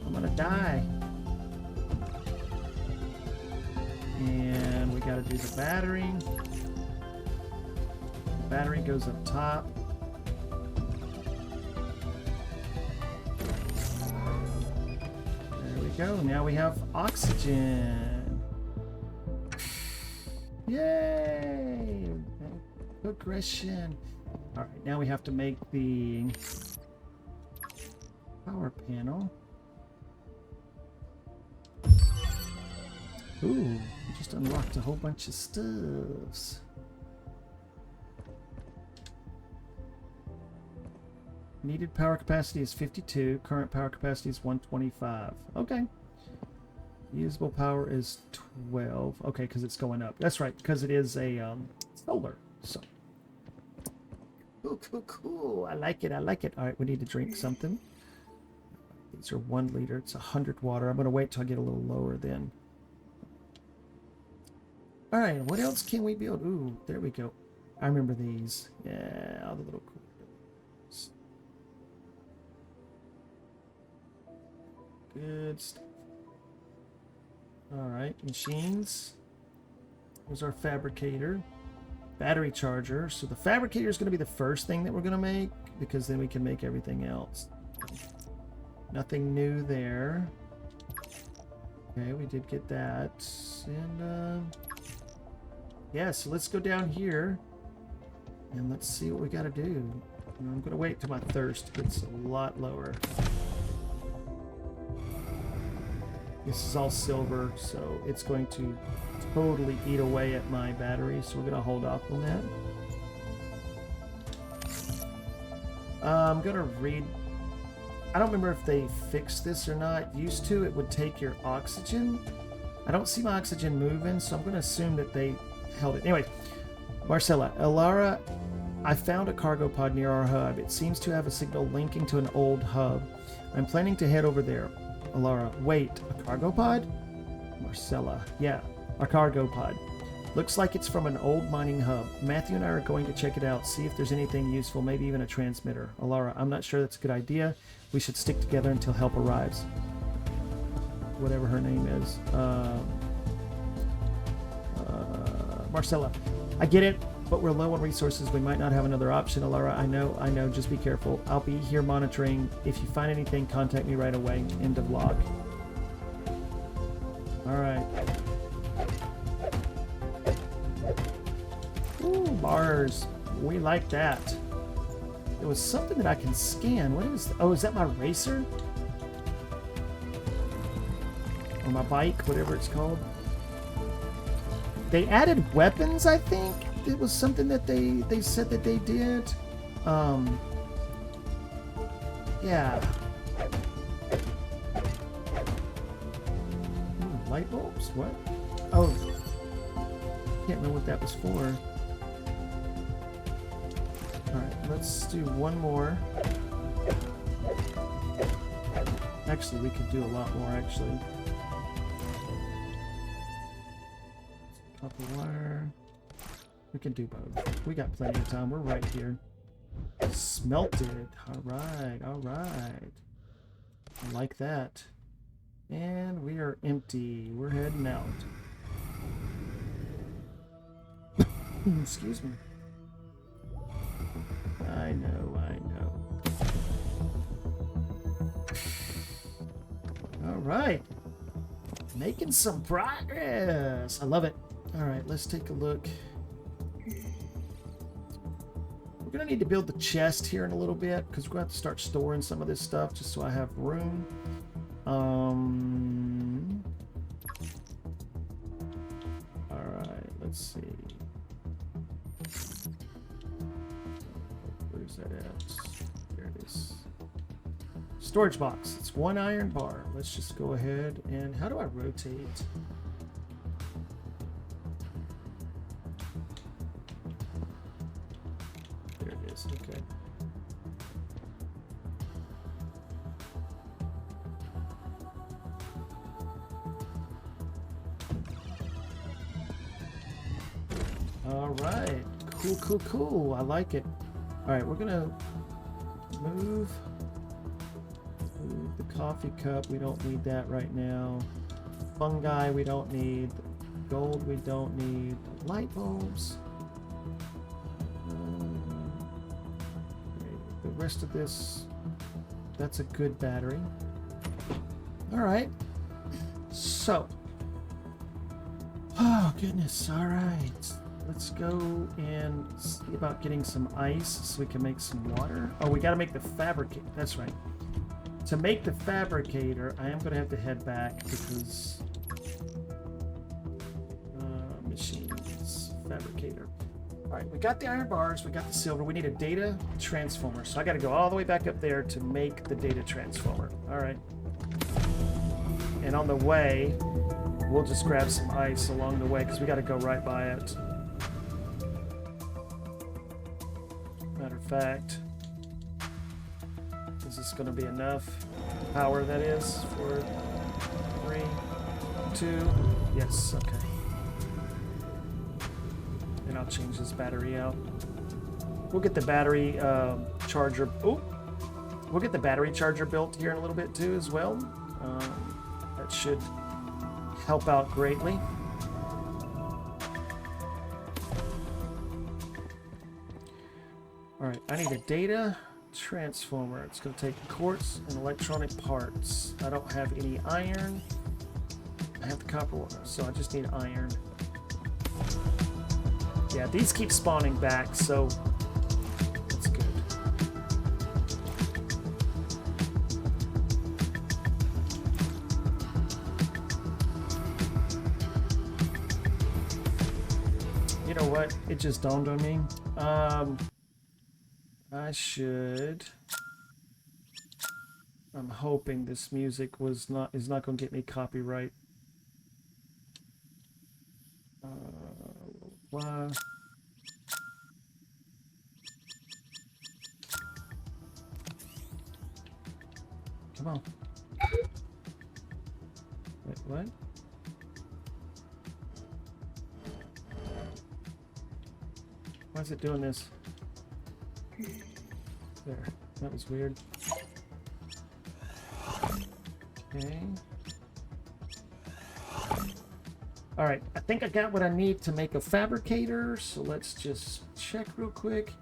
I'm gonna die. And we gotta do the battery. The battery goes up top. There we go. Now we have oxygen. Yay! Progression. All right, now we have to make the power panel. Ooh, we just unlocked a whole bunch of stuffs. Needed power capacity is 52. Current power capacity is 125. Okay. Usable power is 12. Okay, because it's going up. That's right, because it is a solar. So. Cool, cool, cool. I like it. I like it. All right, we need to drink something. These are 1 liter. It's 100 water. I'm going to wait till I get a little lower then. All right, what else can we build? Ooh, there we go. I remember these. Yeah, all the little cool. Good stuff. All right, machines. There's our fabricator. Battery charger. So the fabricator is going to be the first thing that we're going to make, because then we can make everything else. Nothing new there. Okay, we did get that. And yeah, so let's go down here and let's see what we got to do. I'm going to wait till my thirst gets a lot lower. This is all silver, so it's going to totally eat away at my battery, so we're going to hold off on that. I'm going to read... I don't remember if they fixed this or not. Used to, it would take your oxygen. I don't see my oxygen moving, so I'm going to assume that they held it. Anyway, Marcella, Elara, I found a cargo pod near our hub. It seems to have a signal linking to an old hub. I'm planning to head over there. Elara, wait, a cargo pod? Marcella, yeah, our cargo pod. Looks like it's from an old mining hub. Matthew and I are going to check it out, see if there's anything useful, maybe even a transmitter. Elara, I'm not sure that's a good idea. We should stick together until help arrives. Whatever her name is. Marcella, I get it, but we're low on resources. We might not have another option. Elara, I know, just be careful. I'll be here monitoring. If you find anything, contact me right away. End of log. Alright. Ooh, bars. We like that. There was something that I can scan. What is... Oh, is that my racer? Or my bike, whatever it's called. They added weapons, I think. It was something that they said that they did. Yeah. Ooh, light bulbs? What? Oh. Can't remember what that was for. Alright, let's do one more. Actually, we could do a lot more, actually. Copper wire. We can do both. We got plenty of time. We're right here. Smelted. Alright, alright. I like that. And we are empty. We're heading out. Excuse me. I know. Alright. Making some progress. I love it. Alright, let's take a look. We're going to need to build the chest here in a little bit, because we're going to have to start storing some of this stuff just so I have room. Alright, let's see. Where's that at? There it is. Storage box. It's one iron bar. Let's just go ahead and... How do I rotate? There it is. Okay. All right. Cool. I like it. All right, we're gonna move the coffee cup. We don't need that right now. Fungi we don't need. Gold we don't need. Light bulbs. The rest of this, that's a good battery. All right. So, oh goodness. All right. Let's go and see about getting some ice so we can make some water. Oh, we got to make the fabricator. That's right. To make the fabricator, I am going to have to head back because machines, fabricator. All right, we got the iron bars, we got the silver. We need a data transformer. So I got to go all the way back up there to make the data transformer. All right. And on the way, we'll just grab some ice along the way because we got to go right by it. Matter of fact, is this going to be enough power, that is, for 3, 2, yes, okay. And I'll change this battery out. We'll get the battery charger, we'll get the battery charger built here in a little bit too as well. That should help out greatly. All right, I need a data transformer. It's going to take quartz and electronic parts. I don't have any iron. I have the copper one, so I just need iron. Yeah, these keep spawning back, so that's good. You know what? It just dawned on me. I should. I'm hoping this music is not going to get me copyright. Why? Come on. Wait, what? Why is it doing this? There. That was weird. Okay. Alright, I think I got what I need to make a fabricator, so let's just check real quick.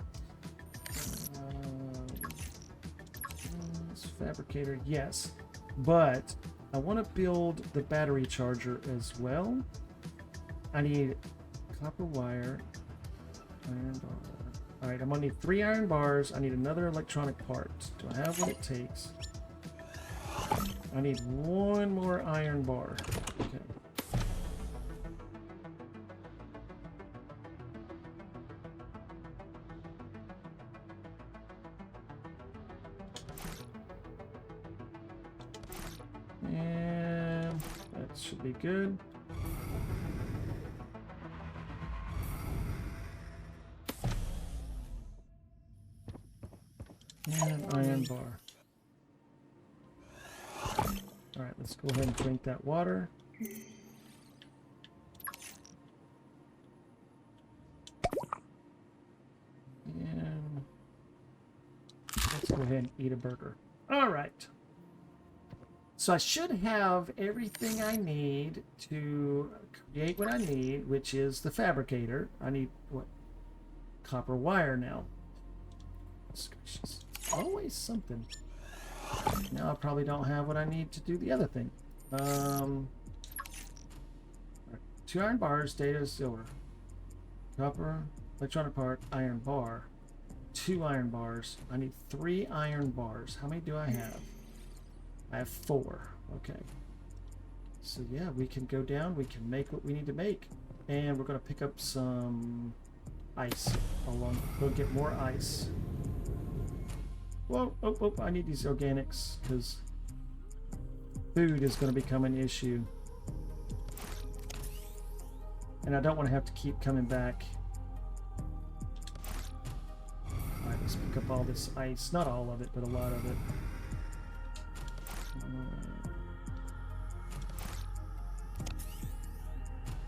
Fabricator, yes. But I want to build the battery charger as well. I need copper wire, iron bar. Alright, I'm gonna need 3 iron bars. I need another electronic part. Do I have what it takes? I need 1 more iron bar. Okay. And that should be good. And iron bar. Alright, let's go ahead and drink that water. And let's go ahead and eat a burger. Alright. So I should have everything I need to create what I need, which is the fabricator. I need, what? Copper wire now. Always something. Now I probably don't have what I need to do the other thing. Right. 2 iron bars, data silver. Copper, electronic part, iron bar. 2 iron bars. I need 3 iron bars. How many do I have? I have 4. Okay. So yeah, we can go down. We can make what we need to make. And we're going to pick up some ice. We'll get more ice. Whoa, oh, I need these organics because food is going to become an issue. And I don't want to have to keep coming back. Alright, let's pick up all this ice. Not all of it, but a lot of it.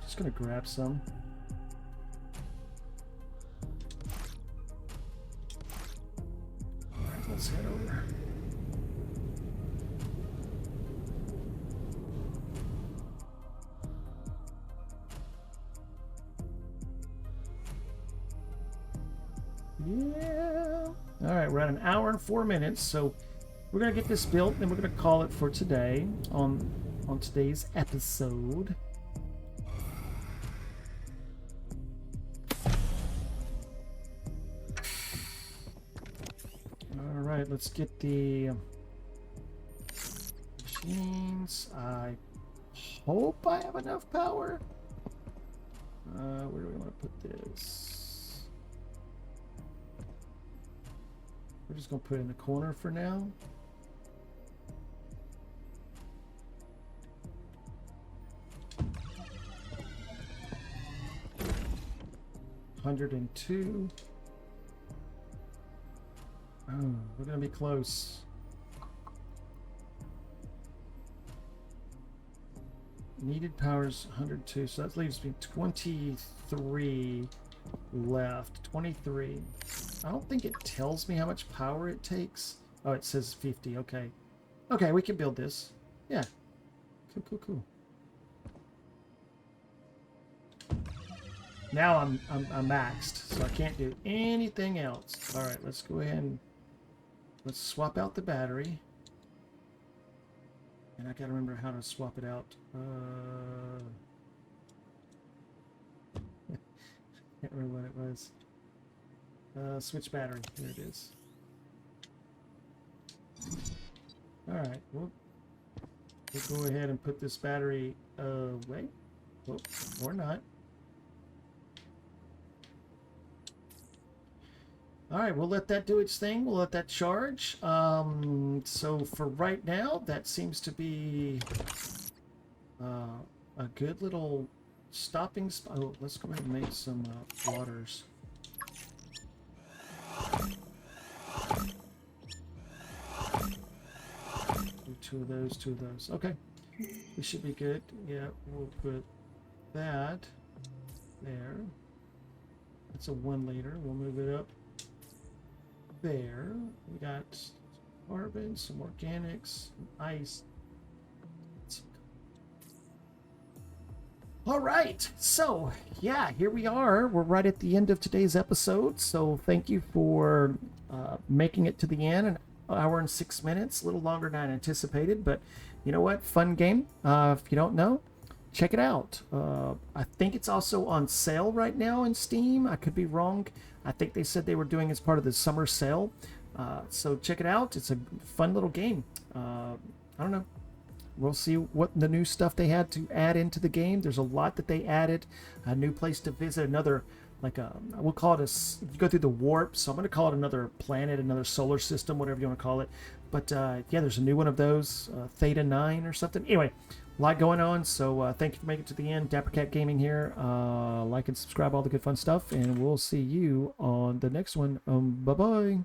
Just going to grab some. Let's head over. Yeah. All right, we're at 1 hour and 4 minutes, so we're gonna get this built, and we're gonna call it for today on today's episode. Alright, let's get the machines. I hope I have enough power. Where do we want to put this? We're just going to put it in the corner for now. $102. Oh, we're gonna be close. Needed power's 102, so that leaves me 23 left. 23. I don't think it tells me how much power it takes. Oh, it says 50. Okay. Okay, we can build this. Yeah. Cool, cool, cool. Now I'm maxed, so I can't do anything else. All right, let's go ahead and let's swap out the battery. And I gotta remember how to swap it out. Can't remember what it was. Switch battery. Here it is. All right, we'll go ahead and put this battery away. Well, or not. All right, we'll let that do its thing. We'll let that charge. So for right now, that seems to be a good little stopping spot. Oh, let's go ahead and make some waters. Do two of those, two of those. Okay, we should be good. Yeah, we'll put that there. That's a 1 liter. We'll move it up. There, we got carbon, some organics, some ice. All right, so yeah, here we are. We're right at the end of today's episode. So thank you for making it to the end. An hour and 6 minutes, a little longer than I anticipated, but you know what? Fun game. If you don't know, check it out. I think it's also on sale right now in Steam. I could be wrong. I think they said they were doing it as part of the summer sale. So check it out. It's a fun little game. I don't know. We'll see what the new stuff they had to add into the game. There's a lot that they added. A new place to visit. Another, like a, we'll call it a, you go through the warp. So I'm going to call it another planet, another solar system, whatever you want to call it. But yeah, there's a new one of those, Theta 9 or something. Anyway, a lot going on. So thank you for making it to the end. Dappercat Gaming here. Like and subscribe, all the good fun stuff. And we'll see you on the next one. Bye-bye.